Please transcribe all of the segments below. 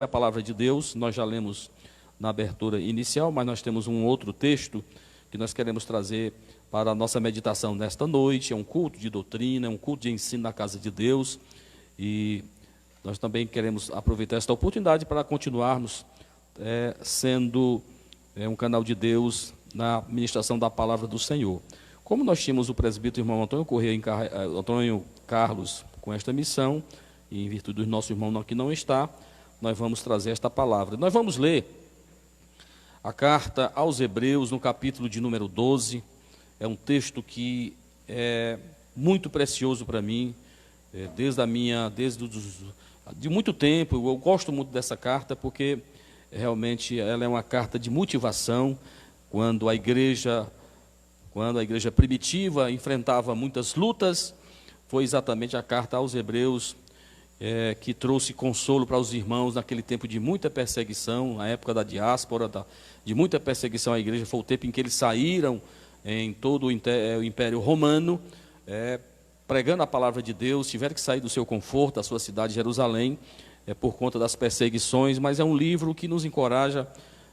a palavra de Deus. Nós já lemos na abertura inicial, mas nós temos um outro texto que nós queremos trazer para a nossa meditação nesta noite. É um culto de doutrina, é um culto de ensino na casa de Deus, e nós também queremos aproveitar esta oportunidade para continuarmos sendo um canal de Deus na ministração da palavra do Senhor. Como nós tínhamos o presbítero irmão Antônio Carlos com esta missão, e em virtude do nosso irmão que não está, nós vamos trazer esta palavra. Nós vamos ler a carta aos Hebreus, no capítulo de número 12. É um texto que é muito precioso para mim, de muito tempo. Eu gosto muito dessa carta, porque realmente ela é uma carta de motivação. Quando a igreja primitiva enfrentava muitas lutas, foi exatamente a carta aos Hebreus que trouxe consolo para os irmãos naquele tempo de muita perseguição, na época da diáspora, de muita perseguição à igreja. Foi o tempo em que eles saíram em todo o Império Romano, pregando a palavra de Deus. Tiveram que sair do seu conforto, da sua cidade, Jerusalém, por conta das perseguições, mas é um livro que nos encoraja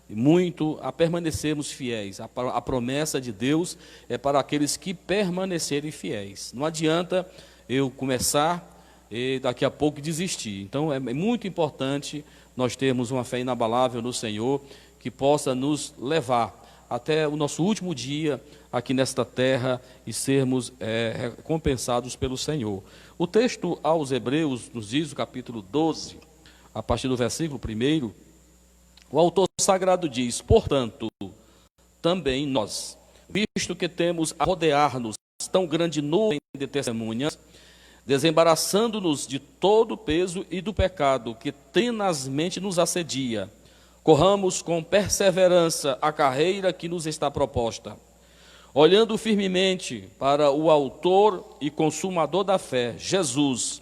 muito a permanecermos fiéis. A promessa de Deus é para aqueles que permanecerem fiéis. Não adianta eu começar e daqui a pouco desistir. Então é muito importante nós termos uma fé inabalável no Senhor, que possa nos levar até o nosso último dia aqui nesta terra e sermos recompensados pelo Senhor. O texto aos Hebreus nos diz, o capítulo 12, a partir do versículo 1, o autor sagrado diz: portanto, também nós, visto que temos a rodear-nos tão grande nuvem de testemunhas, desembaraçando-nos de todo o peso e do pecado que tenazmente nos assedia, corramos com perseverança a carreira que nos está proposta, olhando firmemente para o autor e consumador da fé, Jesus,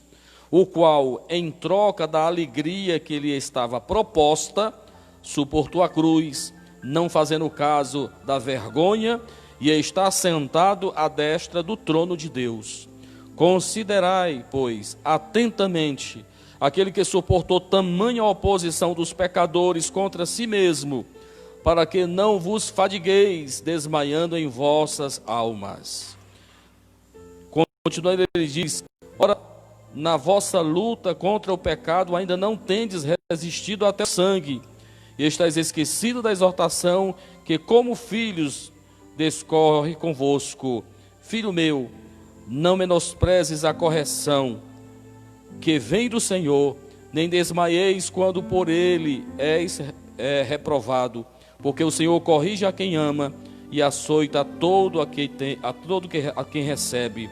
o qual, em troca da alegria que lhe estava proposta, suportou a cruz, não fazendo caso da vergonha, e está sentado à destra do trono de Deus. Considerai, pois, atentamente aquele que suportou tamanha oposição dos pecadores contra si mesmo, para que não vos fadigueis desmaiando em vossas almas. Continuando, ele diz: ora, na vossa luta contra o pecado ainda não tendes resistido até o sangue, e estáis esquecido da exortação que, como filhos, discorre convosco. Filho meu, não menosprezes a correção que vem do Senhor, nem desmaieis quando por ele és reprovado, porque o Senhor corrige a quem ama e açoita a quem recebe.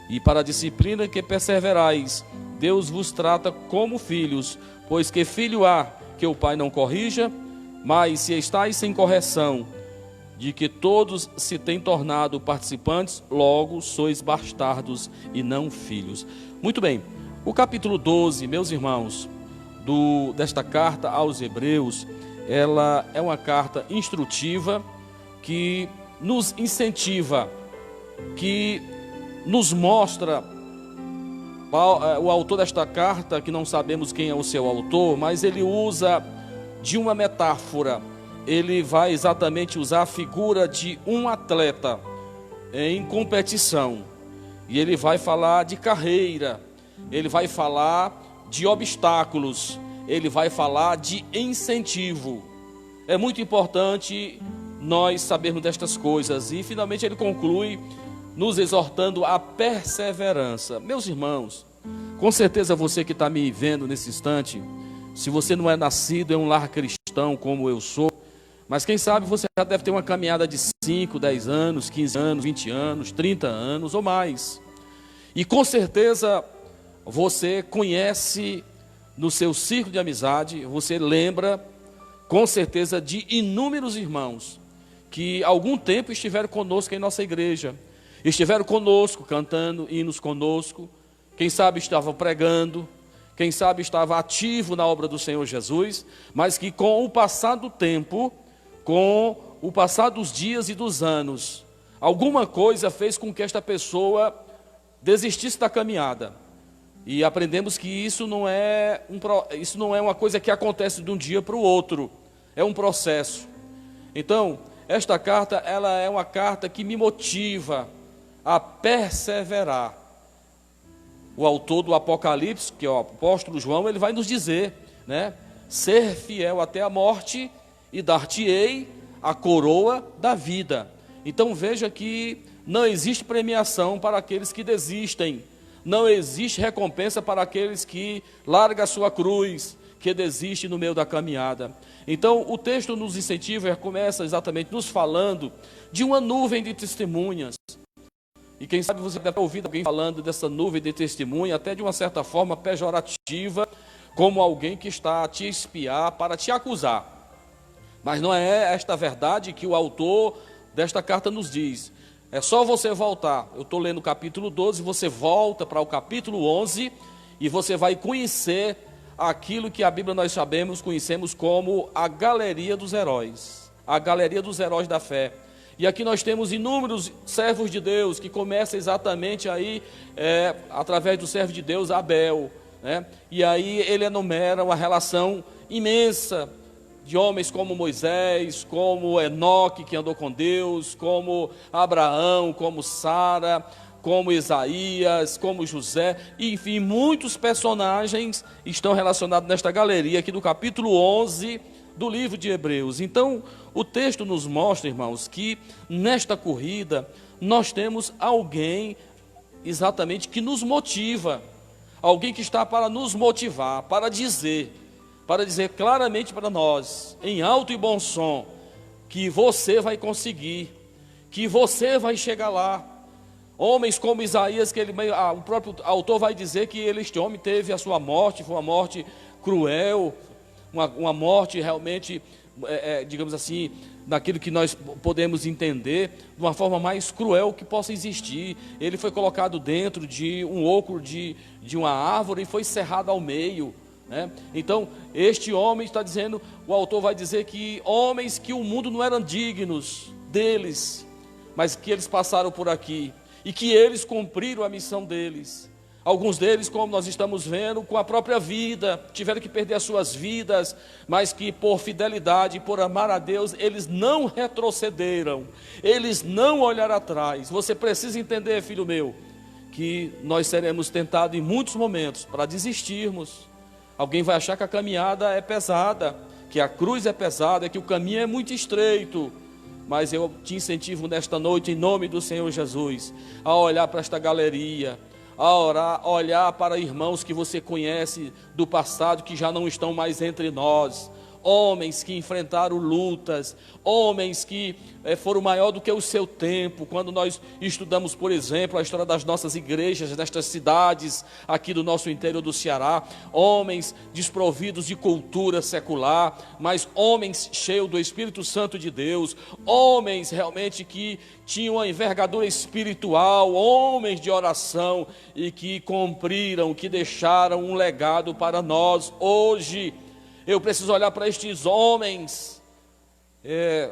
E para a disciplina que perseverais, Deus vos trata como filhos, pois que filho há que o pai não corrija? Mas se estáis sem correção, de que todos se têm tornado participantes, logo sois bastardos e não filhos. Muito bem, o capítulo 12, meus irmãos, desta carta aos Hebreus, ela é uma carta instrutiva, que nos incentiva, que nos mostra o autor desta carta, que não sabemos quem é o seu autor, mas ele usa de uma metáfora. Ele vai exatamente usar a figura de um atleta em competição, e ele vai falar de carreira, ele vai falar de obstáculos, ele vai falar de incentivo. É muito importante nós sabermos destas coisas. E finalmente ele conclui nos exortando à perseverança. Meus irmãos, com certeza você que está me vendo nesse instante, se você não é nascido em um lar cristão como eu sou, mas quem sabe você já deve ter uma caminhada de 5, 10 anos, 15 anos, 20 anos, 30 anos ou mais. E com certeza você conhece no seu círculo de amizade, você lembra com certeza de inúmeros irmãos que há algum tempo estiveram conosco em nossa igreja, estiveram conosco cantando hinos conosco, quem sabe estavam pregando, quem sabe estava ativo na obra do Senhor Jesus, mas que com o passar do tempo, com o passar dos dias e dos anos, alguma coisa fez com que esta pessoa desistisse da caminhada. E aprendemos que isso não é uma coisa que acontece de um dia para o outro, é um processo. Então, esta carta, ela é uma carta que me motiva a perseverar. O autor do Apocalipse, que é o apóstolo João, ele vai nos dizer, né? Ser fiel até a morte e dar-te-ei a coroa da vida. Então veja que não existe premiação para aqueles que desistem, não existe recompensa para aqueles que largam a sua cruz, que desistem no meio da caminhada. Então o texto nos incentiva, começa exatamente nos falando de uma nuvem de testemunhas. E quem sabe você deve ter ouvido alguém falando dessa nuvem de testemunha, até de uma certa forma pejorativa, como alguém que está a te espiar para te acusar. Mas não é esta verdade que o autor desta carta nos diz. É só você voltar. Eu estou lendo o capítulo 12, você volta para o capítulo 11 e você vai conhecer aquilo que a Bíblia nós conhecemos como a galeria dos heróis. A galeria dos heróis da fé. E aqui nós temos inúmeros servos de Deus que começam exatamente aí, através do servo de Deus, Abel, né? E aí ele enumera uma relação imensa de homens como Moisés, como Enoque, que andou com Deus, como Abraão, como Sara, como Isaías, como José, enfim, muitos personagens estão relacionados nesta galeria aqui do capítulo 11 do livro de Hebreus. Então, o texto nos mostra, irmãos, que nesta corrida nós temos alguém exatamente que nos motiva, alguém que está para nos motivar, para dizer claramente para nós, em alto e bom som, que você vai conseguir, que você vai chegar lá. Homens como Isaías, que o próprio autor vai dizer que este homem teve a sua morte, foi uma morte cruel, uma morte realmente, digamos assim, naquilo que nós podemos entender, de uma forma mais cruel que possa existir. Ele foi colocado dentro de um ocro de uma árvore e foi cerrado ao meio, né? Então, este homem está dizendo, o autor vai dizer que homens que o mundo não eram dignos deles, mas que eles passaram por aqui, e que eles cumpriram a missão deles. Alguns deles, como nós estamos vendo, com a própria vida, tiveram que perder as suas vidas, mas que por fidelidade, por amar a Deus, eles não retrocederam, eles não olharam atrás. Você precisa entender, filho meu, que nós seremos tentados em muitos momentos para desistirmos. Alguém vai achar que a caminhada é pesada, que a cruz é pesada, que o caminho é muito estreito. Mas eu te incentivo nesta noite, em nome do Senhor Jesus, a olhar para esta galeria, a orar, a olhar para irmãos que você conhece do passado, que já não estão mais entre nós, homens que enfrentaram lutas, homens que foram maior do que o seu tempo. Quando nós estudamos, por exemplo, a história das nossas igrejas, nestas cidades aqui do nosso interior do Ceará, homens desprovidos de cultura secular, mas homens cheios do Espírito Santo de Deus, homens realmente que tinham uma envergadura espiritual, homens de oração e que cumpriram, que deixaram um legado para nós hoje. Eu preciso olhar para estes homens.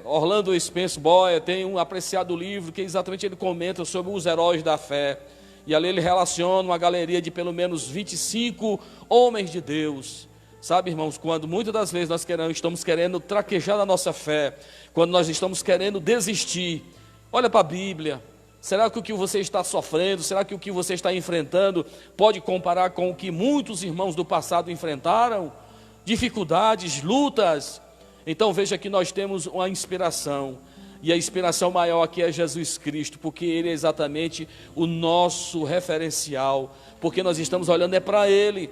Orlando Spence Boyer tem um apreciado livro que exatamente ele comenta sobre os heróis da fé. E ali ele relaciona uma galeria de pelo menos 25 homens de Deus. Sabe, irmãos, quando muitas das vezes nós estamos querendo traquejar a nossa fé, quando nós estamos querendo desistir, olha para a Bíblia. Será que o que você está sofrendo, será que o que você está enfrentando pode comparar com o que muitos irmãos do passado enfrentaram? Dificuldades, lutas. Então veja que nós temos uma inspiração, e a inspiração maior aqui é Jesus Cristo, porque Ele é exatamente o nosso referencial, porque nós estamos olhando para Ele,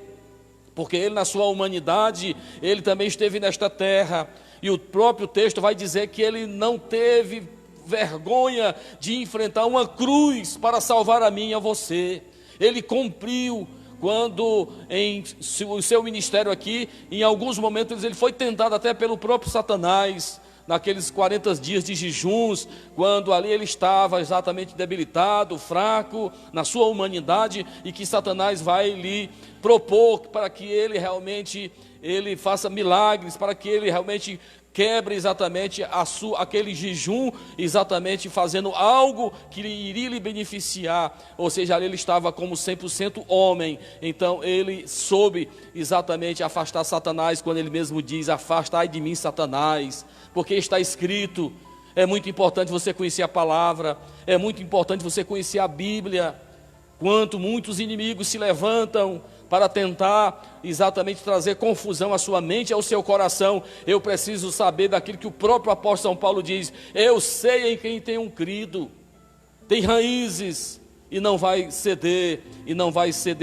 porque Ele na sua humanidade, Ele também esteve nesta terra, e o próprio texto vai dizer que Ele não teve vergonha de enfrentar uma cruz para salvar a mim e a você. Ele cumpriu. Quando em o seu ministério aqui, em alguns momentos ele foi tentado até pelo próprio Satanás, naqueles 40 dias de jejuns, quando ali ele estava exatamente debilitado, fraco, na sua humanidade, e que Satanás vai lhe propor para que ele realmente ele faça milagres, para que ele realmente quebre exatamente aquele jejum, exatamente fazendo algo que iria lhe beneficiar. Ou seja, ele estava como 100% homem, então ele soube exatamente afastar Satanás, quando ele mesmo diz: afastai de mim, Satanás, porque está escrito. É muito importante você conhecer a palavra, é muito importante você conhecer a Bíblia. Quanto muitos inimigos se levantam para tentar exatamente trazer confusão à sua mente e ao seu coração, eu preciso saber daquilo que o próprio apóstolo São Paulo diz: eu sei em quem tenho crido, tem raízes e não vai ceder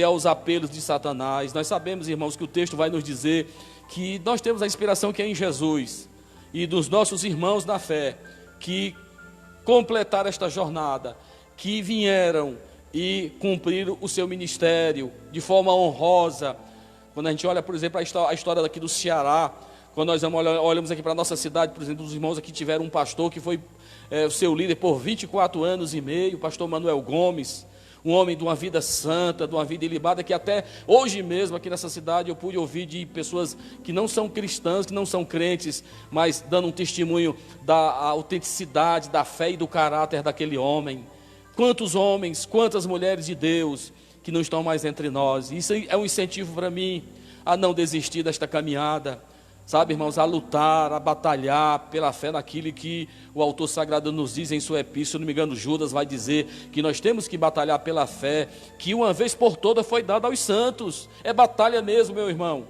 aos apelos de Satanás. Nós sabemos, irmãos, que o texto vai nos dizer que nós temos a inspiração que é em Jesus e dos nossos irmãos na fé, que completaram esta jornada, que vieram e cumpriram o seu ministério de forma honrosa. Quando a gente olha, por exemplo, a história daqui do Ceará, quando nós olhamos aqui para a nossa cidade, por exemplo, os irmãos aqui tiveram um pastor que foi o seu líder por 24 anos e meio, o pastor Manuel Gomes, um homem de uma vida santa, de uma vida ilibada, que até hoje mesmo aqui nessa cidade eu pude ouvir de pessoas que não são cristãs, que não são crentes, mas dando um testemunho da autenticidade, da fé e do caráter daquele homem. Quantos homens, quantas mulheres de Deus que não estão mais entre nós. Isso é um incentivo para mim a não desistir desta caminhada, sabe, irmãos, a lutar, a batalhar pela fé naquilo que o autor sagrado nos diz em sua epístola. Se não me engano, Judas vai dizer que nós temos que batalhar pela fé, que uma vez por toda foi dada aos santos. É batalha mesmo, meu irmão.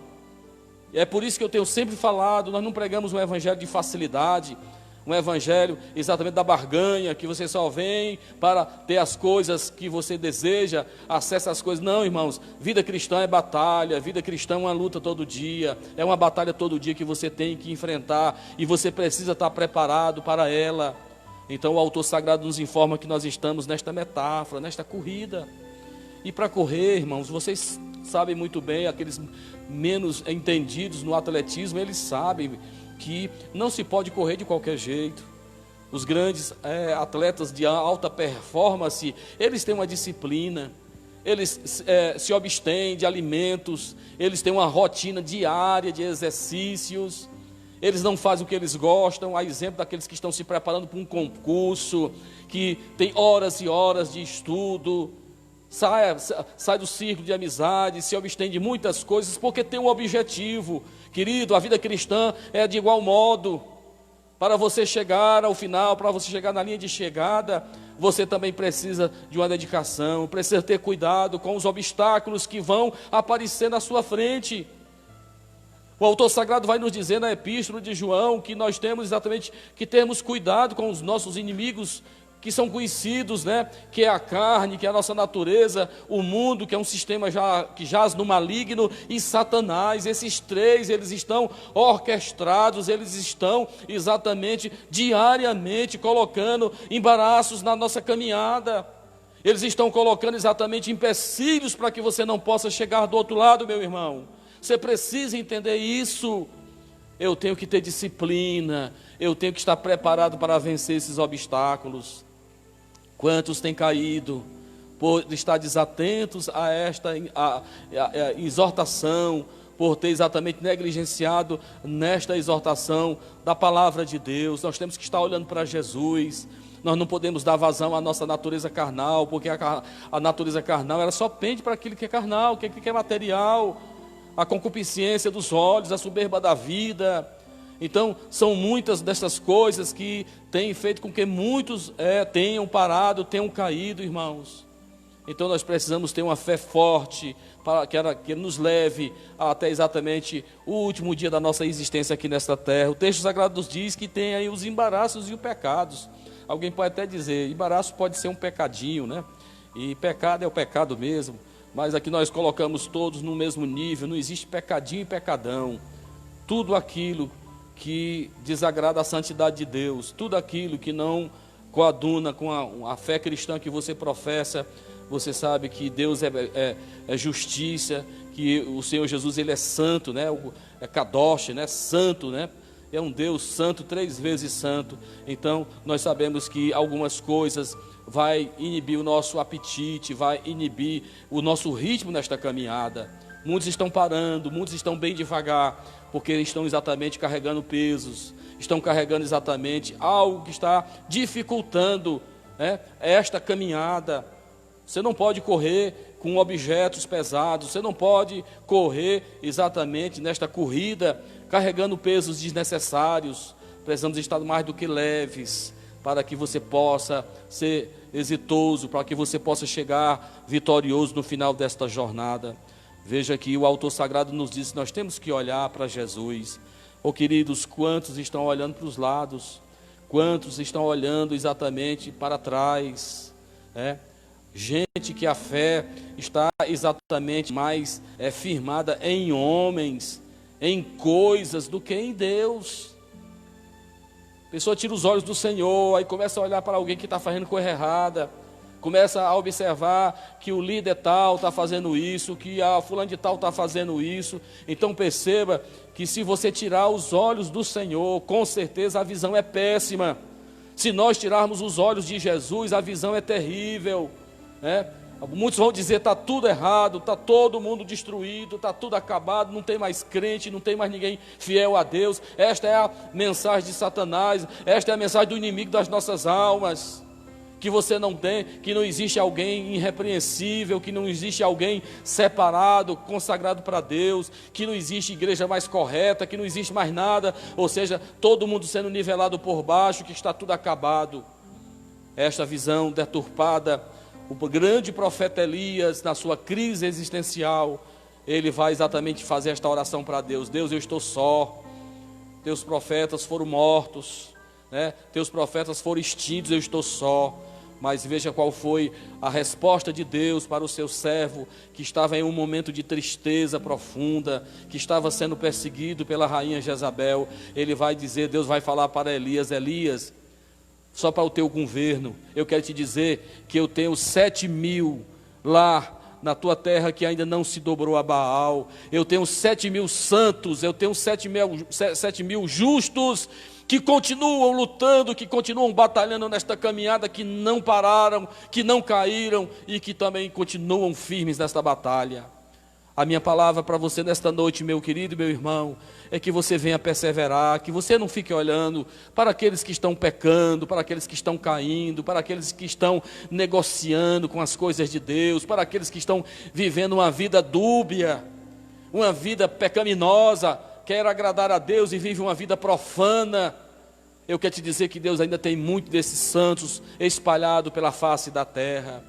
E é por isso que eu tenho sempre falado, nós não pregamos um evangelho de facilidade, um evangelho exatamente da barganha, que você só vem para ter as coisas que você deseja, acessa as coisas. Não, irmãos, vida cristã é batalha, vida cristã é uma luta todo dia, é uma batalha todo dia que você tem que enfrentar, e você precisa estar preparado para ela. Então o autor sagrado nos informa que nós estamos nesta metáfora, nesta corrida. E para correr, irmãos, vocês sabem muito bem, aqueles menos entendidos no atletismo, eles sabem que não se pode correr de qualquer jeito. Os grandes atletas de alta performance, eles têm uma disciplina, eles se abstêm de alimentos, eles têm uma rotina diária de exercícios, eles não fazem o que eles gostam, a exemplo daqueles que estão se preparando para um concurso, que tem horas e horas de estudo, sai do círculo de amizade, se abstém de muitas coisas, porque tem um objetivo. Querido, a vida cristã é de igual modo. Para você chegar ao final, para você chegar na linha de chegada, você também precisa de uma dedicação, precisa ter cuidado com os obstáculos que vão aparecer na sua frente. O autor sagrado vai nos dizer na epístola de João que nós temos exatamente que termos cuidado com os nossos inimigos, que são conhecidos, né? Que é a carne, que é a nossa natureza, o mundo, que é um sistema que jaz no maligno, e Satanás. Esses três, eles estão orquestrados, eles estão exatamente diariamente colocando embaraços na nossa caminhada. Eles estão colocando exatamente empecilhos para que você não possa chegar do outro lado, meu irmão. Você precisa entender isso. Eu tenho que ter disciplina, eu tenho que estar preparado para vencer esses obstáculos. Quantos têm caído por estar desatentos a esta exortação, por ter exatamente negligenciado nesta exortação da palavra de Deus. Nós temos que estar olhando para Jesus. Nós não podemos dar vazão à nossa natureza carnal, porque a natureza carnal ela só pende para aquilo que é carnal, que é material, a concupiscência dos olhos, a soberba da vida. Então, são muitas dessas coisas que têm feito com que muitos tenham parado, tenham caído, irmãos. Então, nós precisamos ter uma fé forte, para que nos leve até exatamente o último dia da nossa existência aqui nesta terra. O texto sagrado nos diz que tem aí os embaraços e os pecados. Alguém pode até dizer, embaraço pode ser um pecadinho, né? E pecado é o pecado mesmo. Mas aqui nós colocamos todos no mesmo nível, não existe pecadinho e pecadão. Tudo aquilo que desagrada a santidade de Deus, tudo aquilo que não coaduna com a fé cristã que você professa, você sabe que Deus é justiça, que o Senhor Jesus ele é santo, né? É kadosh, né? Santo, né? É um Deus santo, 3 vezes santo. Então nós sabemos que algumas coisas vai inibir o nosso apetite, vai inibir o nosso ritmo nesta caminhada. Muitos estão parando, muitos estão bem devagar, porque estão exatamente carregando pesos, estão carregando exatamente algo que está dificultando, né, esta caminhada. Você não pode correr com objetos pesados, você não pode correr exatamente nesta corrida carregando pesos desnecessários. Precisamos estar mais do que leves, para que você possa ser exitoso, para que você possa chegar vitorioso no final desta jornada. Veja que o autor sagrado nos diz que nós temos que olhar para Jesus. Oh, queridos, quantos estão olhando para os lados? Quantos estão olhando exatamente para trás? Gente que a fé está exatamente mais firmada em homens, em coisas, do que em Deus. A pessoa tira os olhos do Senhor, aí começa a olhar para alguém que está fazendo coisa errada, começa a observar que o líder tal está fazendo isso, que a fulano de tal está fazendo isso. Então perceba que se você tirar os olhos do Senhor, com certeza a visão é péssima. Se nós tirarmos os olhos de Jesus, a visão é terrível, né? Muitos vão dizer, está tudo errado, está todo mundo destruído, está tudo acabado, não tem mais crente, não tem mais ninguém fiel a Deus. Esta é a mensagem de Satanás, esta é a mensagem do inimigo das nossas almas. Que você não tem, que não existe alguém irrepreensível, que não existe alguém separado, consagrado para Deus, que não existe igreja mais correta, que não existe mais nada, ou seja, todo mundo sendo nivelado por baixo, que está tudo acabado. Esta visão deturpada, o grande profeta Elias, na sua crise existencial, ele vai exatamente fazer esta oração para Deus: Deus, eu estou só, teus profetas foram mortos, né? Teus profetas foram extintos, eu estou só. Mas veja qual foi a resposta de Deus para o seu servo, que estava em um momento de tristeza profunda, que estava sendo perseguido pela rainha Jezabel. Ele vai dizer, Deus vai falar para Elias: Elias, só para o teu governo, eu quero te dizer que eu tenho 7.000 lá na tua terra que ainda não se dobrou a Baal. Eu tenho 7.000 santos, eu tenho 7.000 justos, que continuam lutando, que continuam batalhando nesta caminhada, que não pararam, que não caíram e que também continuam firmes nesta batalha. A minha palavra para você nesta noite, meu querido e meu irmão, é que você venha perseverar, que você não fique olhando para aqueles que estão pecando, para aqueles que estão caindo, para aqueles que estão negociando com as coisas de Deus, para aqueles que estão vivendo uma vida dúbia, uma vida pecaminosa, quer agradar a Deus e vive uma vida profana. Eu quero te dizer que Deus ainda tem muito desses santos espalhados pela face da terra.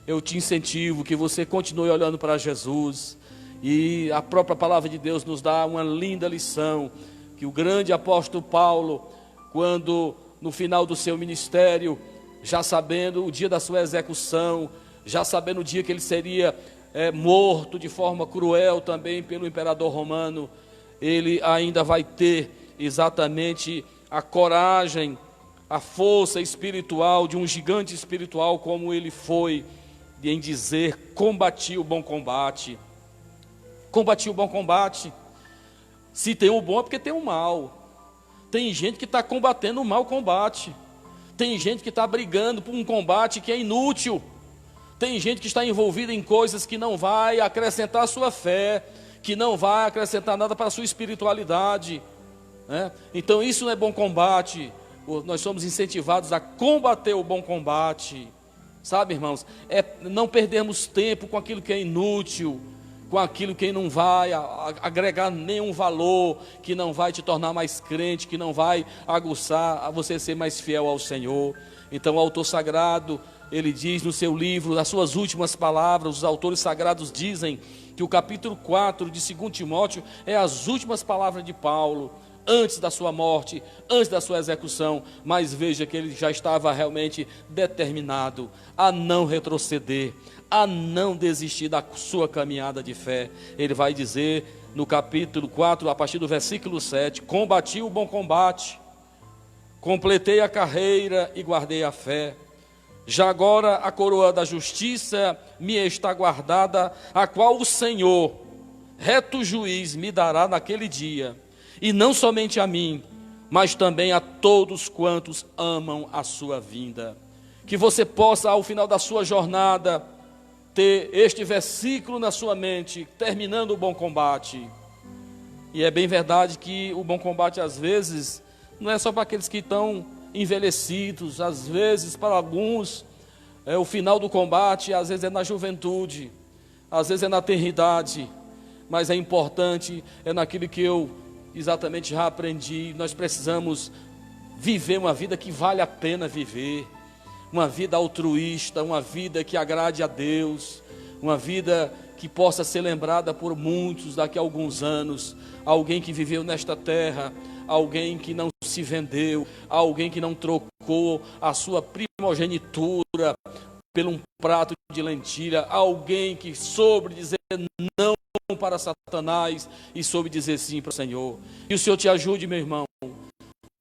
Eu te incentivo que você continue olhando para Jesus. E a própria palavra de Deus nos dá uma linda lição, que o grande apóstolo Paulo, quando no final do seu ministério, já sabendo o dia da sua execução, já sabendo o dia que ele seria morto de forma cruel também pelo imperador romano, ele ainda vai ter exatamente a coragem, a força espiritual de um gigante espiritual como ele foi, em dizer: combati o bom combate. Combati o bom combate. Se tem o bom é porque tem o mal. Tem gente que está combatendo o mau combate. Tem gente que está brigando por um combate que é inútil. Tem gente que está envolvida em coisas que não vai acrescentar a sua fé, que não vai acrescentar nada para a sua espiritualidade, né? Então isso não é bom combate. Nós somos incentivados a combater o bom combate, sabe, irmãos? Não perdermos tempo com aquilo que é inútil, com aquilo que não vai agregar nenhum valor, que não vai te tornar mais crente, que não vai aguçar a você ser mais fiel ao Senhor. Então o autor sagrado, ele diz no seu livro, nas suas últimas palavras, os autores sagrados dizem que o capítulo 4 de 2 Timóteo é as últimas palavras de Paulo, antes da sua morte, antes da sua execução. Mas veja que ele já estava realmente determinado a não retroceder, a não desistir da sua caminhada de fé. Ele vai dizer no capítulo 4, a partir do versículo 7, combati o bom combate, completei a carreira e guardei a fé. Já agora a coroa da justiça me está guardada, a qual o Senhor, reto juiz, me dará naquele dia, e não somente a mim, mas também a todos quantos amam a sua vinda. Que você possa, ao final da sua jornada, ter este versículo na sua mente, terminando o bom combate. E é bem verdade que o bom combate, às vezes, não é só para aqueles que estão envelhecidos, às vezes, para alguns, o final do combate, às vezes é na juventude, às vezes é na tenridade, mas é importante, é naquilo que eu exatamente já aprendi. Nós precisamos viver uma vida que vale a pena viver, uma vida altruísta, uma vida que agrade a Deus, uma vida que possa ser lembrada por muitos daqui a alguns anos, alguém que viveu nesta terra, alguém que não se vendeu, alguém que não trocou a sua primogenitura por um prato de lentilha, alguém que soube dizer não para Satanás e soube dizer sim para o Senhor. Que o Senhor te ajude, meu irmão,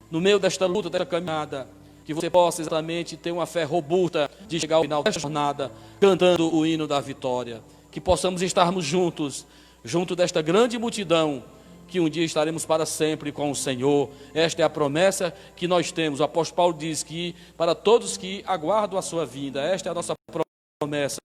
no meio desta luta, desta caminhada, que você possa exatamente ter uma fé robusta de chegar ao final desta jornada, cantando o hino da vitória. Que possamos estarmos juntos, junto desta grande multidão, que um dia estaremos para sempre com o Senhor. Esta é a promessa que nós temos. O apóstolo Paulo diz que para todos que aguardam a sua vinda, esta é a nossa promessa,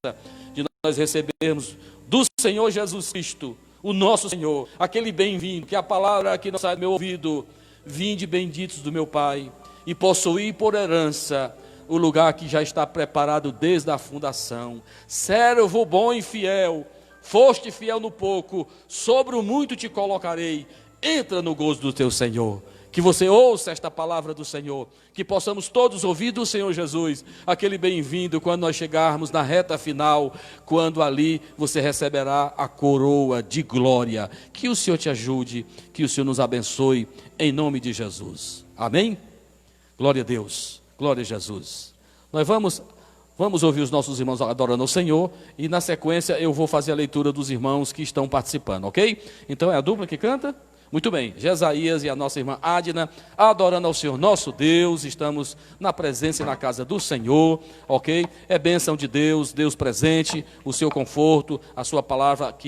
de nós recebermos do Senhor Jesus Cristo, o nosso Senhor, aquele bem-vindo, que a palavra que não sai do meu ouvido: vinde benditos do meu Pai, e possuí por herança o lugar que já está preparado desde a fundação. Servo bom e fiel, foste fiel no pouco, sobre o muito te colocarei, entra no gozo do teu Senhor. Que você ouça esta palavra do Senhor, que possamos todos ouvir do Senhor Jesus, aquele bem-vindo quando nós chegarmos na reta final, quando ali você receberá a coroa de glória. Que o Senhor te ajude, que o Senhor nos abençoe, em nome de Jesus. Amém? Glória a Deus, glória a Jesus. Nós vamos ouvir os nossos irmãos adorando ao Senhor, e na sequência eu vou fazer a leitura dos irmãos que estão participando, ok? Então é a dupla que canta? Muito bem, Jesaías e a nossa irmã Adna, adorando ao Senhor nosso Deus. Estamos na presença e na casa do Senhor, ok? É bênção de Deus, Deus presente, o seu conforto, a sua palavra que